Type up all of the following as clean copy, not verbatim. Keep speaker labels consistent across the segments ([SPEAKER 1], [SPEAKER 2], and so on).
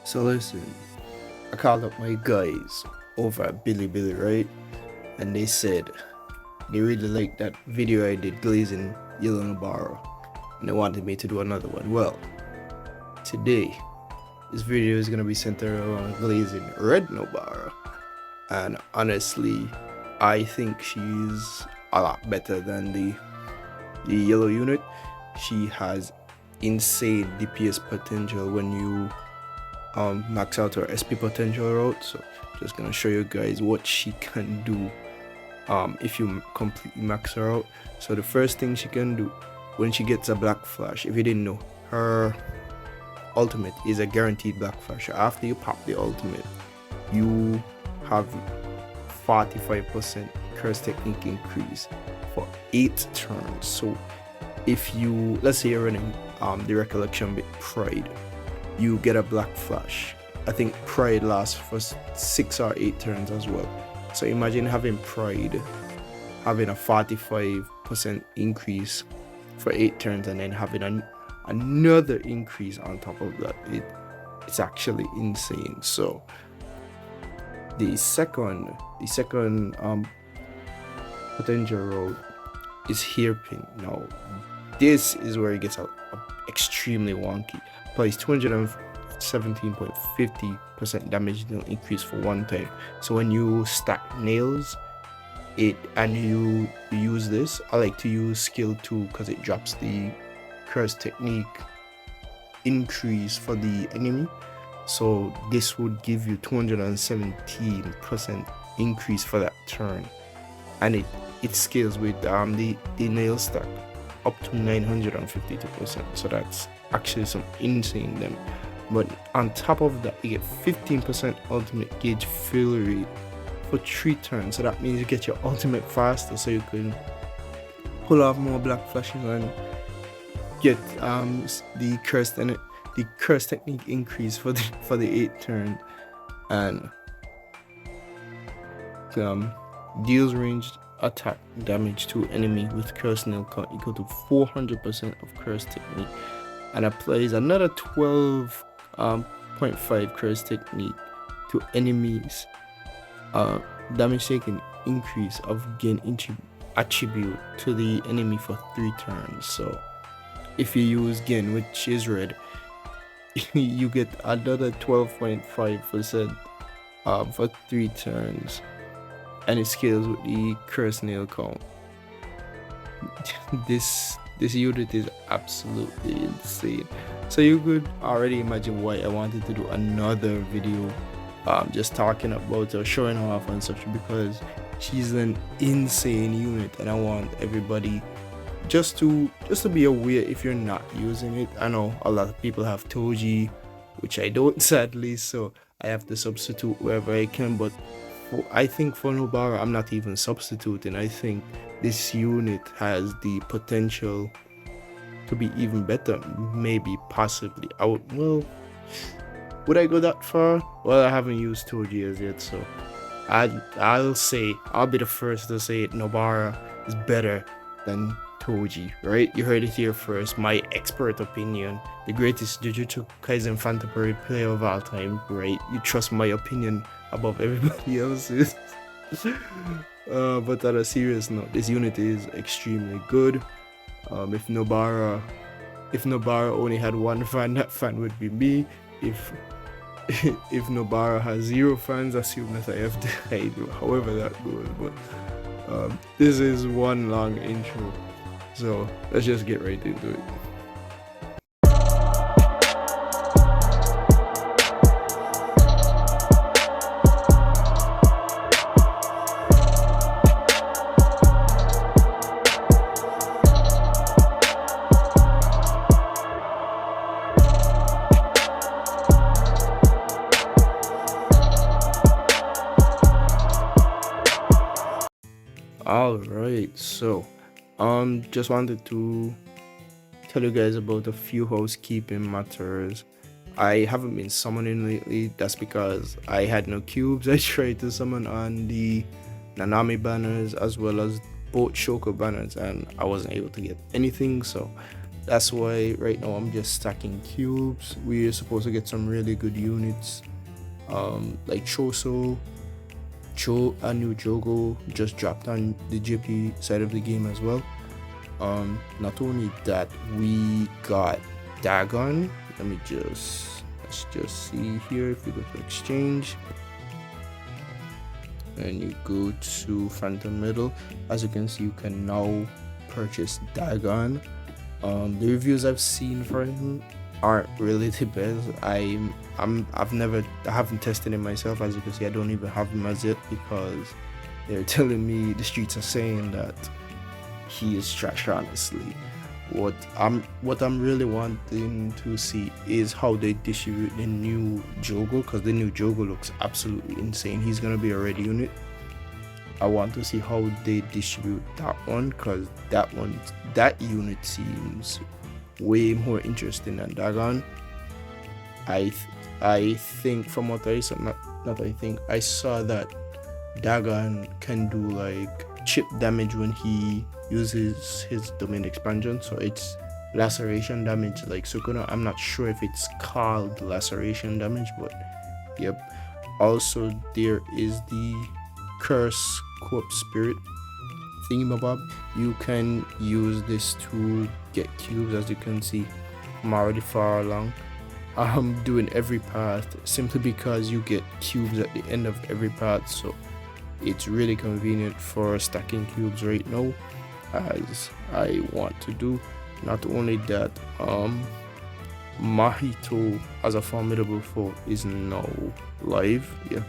[SPEAKER 1] So listen, I called up my guys over at Billy, right? And they said they really liked that video I did glazing yellow nobara, and they wanted me to do another one. Well, today this video is gonna be centered around glazing red nobara, and honestly, I think she's a lot better than the yellow unit. She has insane DPS potential when you max out her SP potential route. So just gonna show you guys what she can do if you completely max her out. So the first thing she can do when she gets a black flash, if you didn't know, her ultimate is a guaranteed black flash. After you pop the ultimate, you have 45% curse technique increase for 8 turns. So if you, let's say you're running the recollection bit pride, you get a black flash. I think pride lasts for 6 or 8 turns as well. So imagine having pride having a 45% increase for 8 turns and then having another increase on top of that. It's actually insane. So the second potential road is hairpin. Now this is where it gets extremely wonky. Applies 217.50% damage deal increase for 1 time. So when you stack nails and you use this, I like to use skill 2 because it drops the curse technique increase for the enemy. So this would give you 217% increase for that turn, and it scales with the nail stack up to 952%. So that's actually some insane damage. But on top of that, you get 15% ultimate gauge fill rate for 3 turns. So that means you get your ultimate faster, so you can pull off more black flashes and get the curse technique increase for the 8 turn, and deals ranged attack damage to enemy with curse nail count equal to 400% of curse technique, and applies another 12.5 curse technique to enemies. Damage taken increase of gain attribute to the enemy for 3 turns. So if you use gain, which is red, you get another 12.5% for 3 turns, and it scales with the curse nail count. This unit is absolutely insane. So you could already imagine why I wanted to do another video just talking about her, showing her off and such, because she's an insane unit, and I want everybody just to be aware if you're not using it. I know a lot of people have toji, which I don't sadly, so I have to substitute wherever I can. But I think for nobara, I'm not even substituting. I think this unit has the potential to be even better, maybe, possibly. Would I go that far? Well, I haven't used toji as yet, so I'll be the first to say it. Nobara is better than toji, right? You heard it here first. My expert opinion, the greatest JJK Phantom Parade player of all time, right? You trust my opinion above everybody else's. But on a serious note, this unit is extremely good. If nobara only had 1 fan, that fan would be me. If nobara has 0 fans, assume that I have died, however that goes. But this is one long intro, so let's just get right into it. Alright, so just wanted to tell you guys about a few housekeeping matters. I haven't been summoning lately. That's because I had no cubes. I tried to summon on the Nanami banners as well as both Shoko banners, and I wasn't able to get anything. So That's why right now I'm just stacking cubes. We're supposed to get some really good units, like Choso, a new Jogo just dropped on the JP side of the game as well. Not only that, we got Dagon. Let's just see here. If you go to exchange and you go to Phantom Middle, as you can see, you can now purchase Dagon. The reviews I've seen for him aren't really the best. I haven't tested him myself. As you can see, I don't even have him as yet because they're telling me, the streets are saying that he is trash. Honestly, what I'm really wanting to see is how they distribute the new Jogo, because the new Jogo looks absolutely insane. He's gonna be a red unit. I want to see how they distribute that one, because that unit seems way more interesting than Dagon. I think from what I saw, I saw that Dagon can do like chip damage when he uses his domain expansion, so it's laceration damage like Sukuna. I'm not sure if it's called laceration damage, but yep. Also, there is the curse co-op spirit thingamabob. You can use this to get cubes. As you can see, I'm already far along. I'm doing every path simply because you get cubes at the end of every path, so it's really convenient for stacking cubes right now, as I want to do. Not only that, Mahito as a formidable foe is now live. Yeah,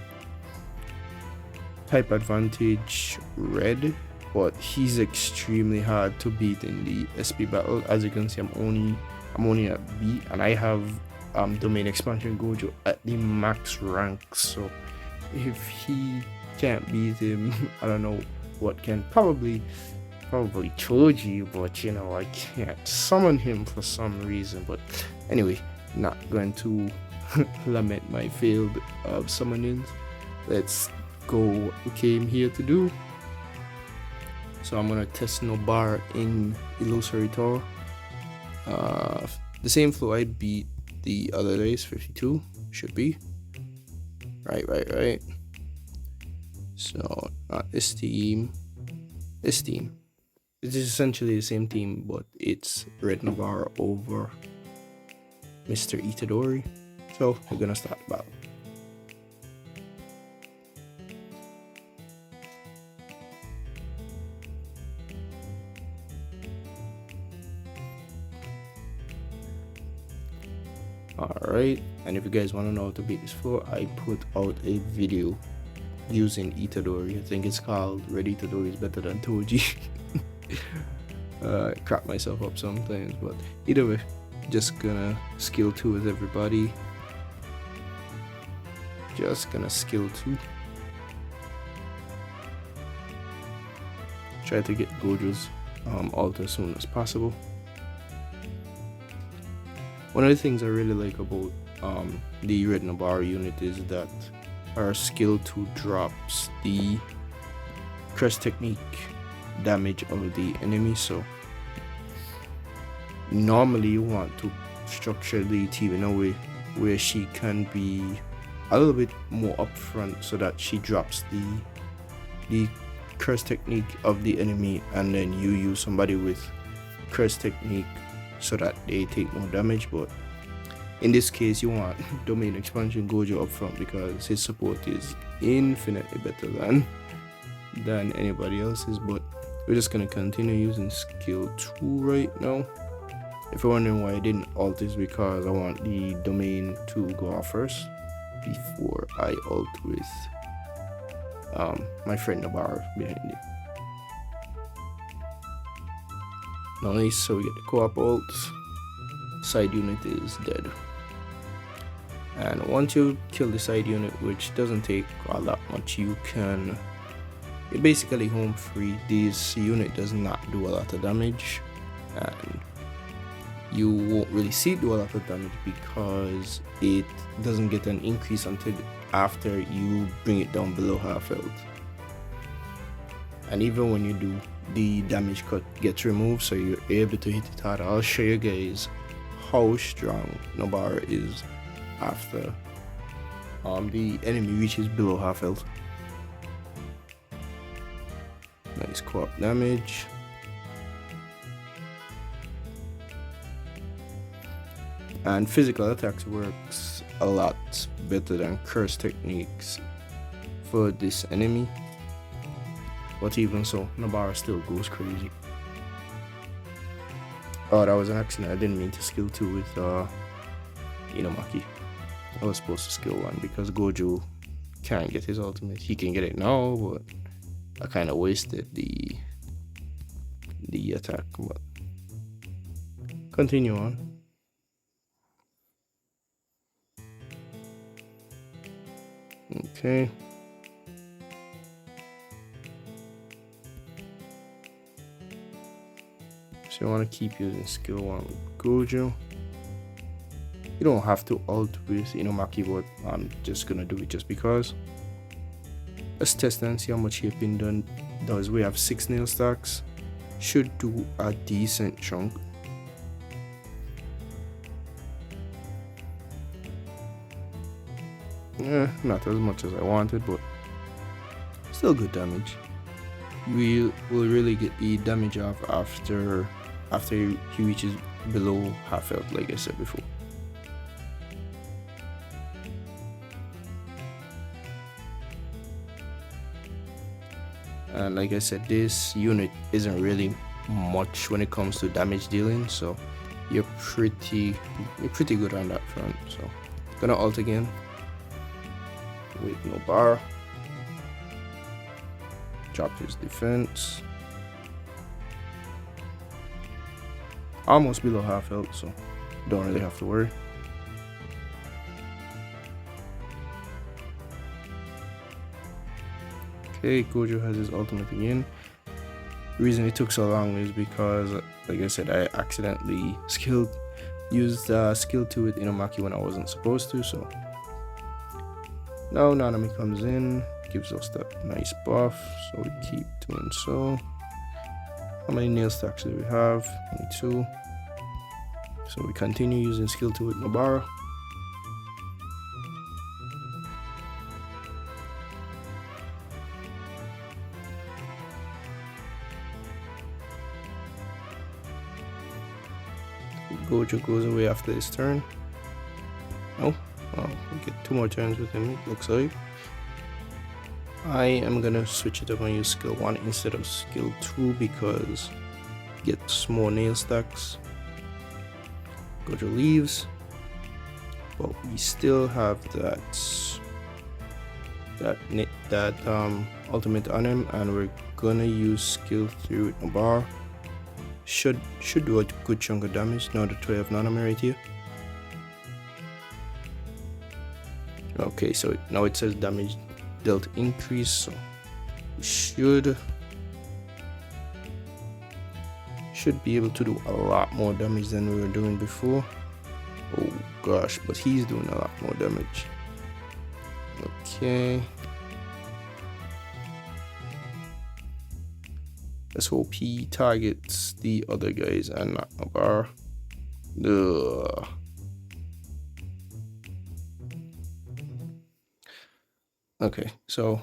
[SPEAKER 1] type advantage red, but he's extremely hard to beat in the SP battle. As you can see, I'm only at B, and I have domain expansion Gojo at the max rank, so if he can't beat him, I don't know what can. Probably toji, but you know, I can't summon him for some reason. But anyway, not going to lament my failed summonings. Let's go what we came here to do. So I'm gonna test nobara in Illusory Tower. The same flow I beat the other days, 52 should be right. So not this team. It is essentially the same team, but it's red nobara over Mr. Itadori. So we're gonna start the battle. Alright, and if you guys want to know how to beat this floor, I put out a video using Itadori. I think it's called Red Itadori is better than Toji. Crap myself up sometimes, but either way, just gonna skill 2 with everybody. Just gonna skill 2. Try to get Gojo's ult as soon as possible. One of the things I really like about the red nobara unit is that our skill 2 drops the crest technique damage of the enemy. So normally you want to structure the team in a way where she can be a little bit more upfront, so that she drops the curse technique of the enemy, and then you use somebody with curse technique so that they take more damage. But in this case, you want domain expansion Gojo up front because his support is infinitely better than anybody else's. But we're just gonna continue using skill 2 right now. If you're wondering why I didn't ult, is because I want the domain to go off first before I ult with my friend nobara behind it. Nice, so we get the co-op ult. Side unit is dead. And once you kill the side unit, which doesn't take all that much, you're basically home free. This unit does not do a lot of damage, and you won't really see it do a lot of damage because it doesn't get an increase until after you bring it down below half health. And even when you do, the damage cut gets removed, so you're able to hit it harder. I'll show you guys how strong Nobara is after the enemy reaches below half health. Nice co-op damage. And physical attacks works a lot better than curse techniques for this enemy. But even so, Nobara still goes crazy. Oh, that was an accident. I didn't mean to skill 2 with Inumaki. I was supposed to skill 1 because Gojo can't get his ultimate. He can get it now, but I kind of wasted the attack. But continue on. Okay. So you want to keep using skill 1 with Gojo. You don't have to ult with Inumaki, but I'm just gonna do it just because. Let's test and see how much hipping does. We have 6 nail stacks. Should do a decent chunk. Not as much as I wanted, but still good damage. We will really get the damage off after he reaches below half health, like I said before. And like I said, this unit isn't really much when it comes to damage dealing, so you're pretty good on that front. So gonna ult again with Nobara. Drop his defense. Almost below half health, so don't really have to worry. Okay, Gojo has his ultimate again. The reason it took so long is because, like I said, I accidentally used skill 2 with Inumaki when I wasn't supposed to. So now Nanami comes in, gives us that nice buff, so we keep doing so. How many nail stacks do we have? Only 2. So we continue using skill 2 with Nobara. Gojo goes away after this turn. Oh, we get 2 more turns with him, it looks like. I am gonna switch it up and use skill 1 instead of skill 2 because it gets more nail stacks. Gojo leaves, but we still have that ultimate on him, and we're gonna use skill 3 with Nobara. Should do a good chunk of damage now that we have Nanami right here. Okay, so now it says damage dealt increase, so we should be able to do a lot more damage than we were doing before. Oh gosh, but he's doing a lot more damage. Okay, let's hope he targets the other guys and not Nobara. Ugh. Okay, so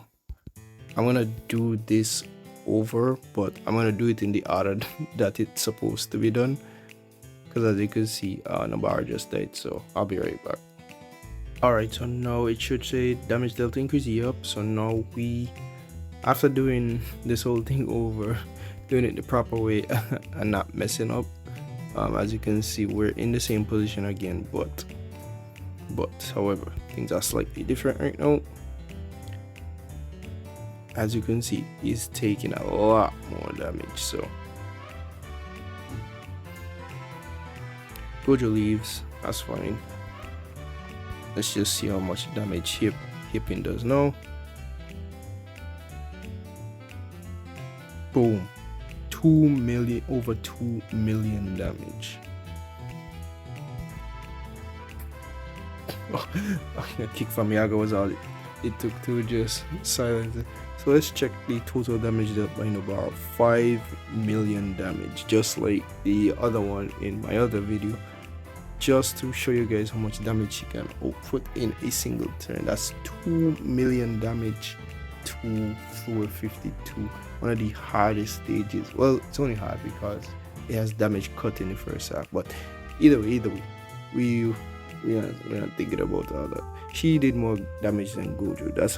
[SPEAKER 1] I'm gonna do this over, but I'm gonna do it in the order that it's supposed to be done, because as you can see, Nobara just died, so I'll be right back. Alright, so now it should say damage dealt increase. Yep, so now after doing this whole thing over, doing it the proper way and not messing up, as you can see, we're in the same position again, but however, things are slightly different right now. As you can see, he's taking a lot more damage, so Gojo leaves, that's fine. Let's just see how much damage Hippin does now. Boom. 2 million, over 2 million damage. Oh, a kick from Yaga was all it took to just silence it. So let's check the total damage dealt by Nobara. 5 million damage, just like the other one in my other video, just to show you guys how much damage she can output in a single turn. That's 2 million damage to floor 52, one of the hardest stages. Well, it's only hard because it has damage cut in the first half, but either way, we're not thinking about all that. She did more damage than Gojo. That's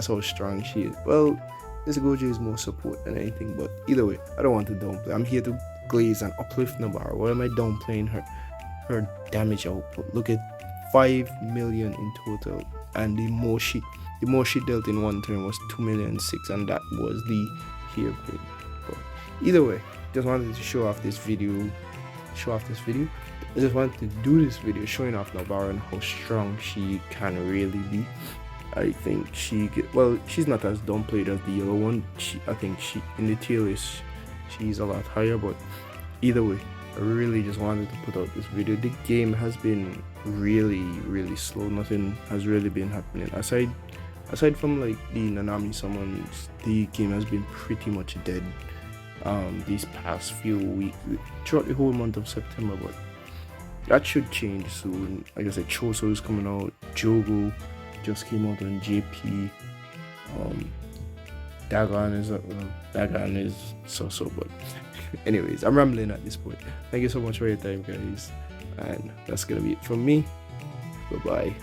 [SPEAKER 1] how strong she is. Well, this Gojo is more support than anything, but either way, I don't want to downplay. I'm here to glaze and uplift Nobara. Why am I downplaying her damage output? Look at 5 million in total, and the most she dealt in one turn was 2,000,006, and that was the hairpin. But either way, just wanted to show off this video. I just wanted to do this video showing off Nobara and how strong she can really be. I think she's not as downplayed as the yellow one. I think in the tier list she's a lot higher, but either way, I really just wanted to put out this video. The game has been really slow. Nothing has really been happening aside from like the Nanami summons. The game has been pretty much dead these past few weeks throughout the whole month of September, but that should change soon. Like I said, Choso is coming out, Jogo just came out on JP, Dagon is so, but anyways, I'm rambling at this point. Thank you so much for your time, guys, and that's gonna be it from me. Bye bye.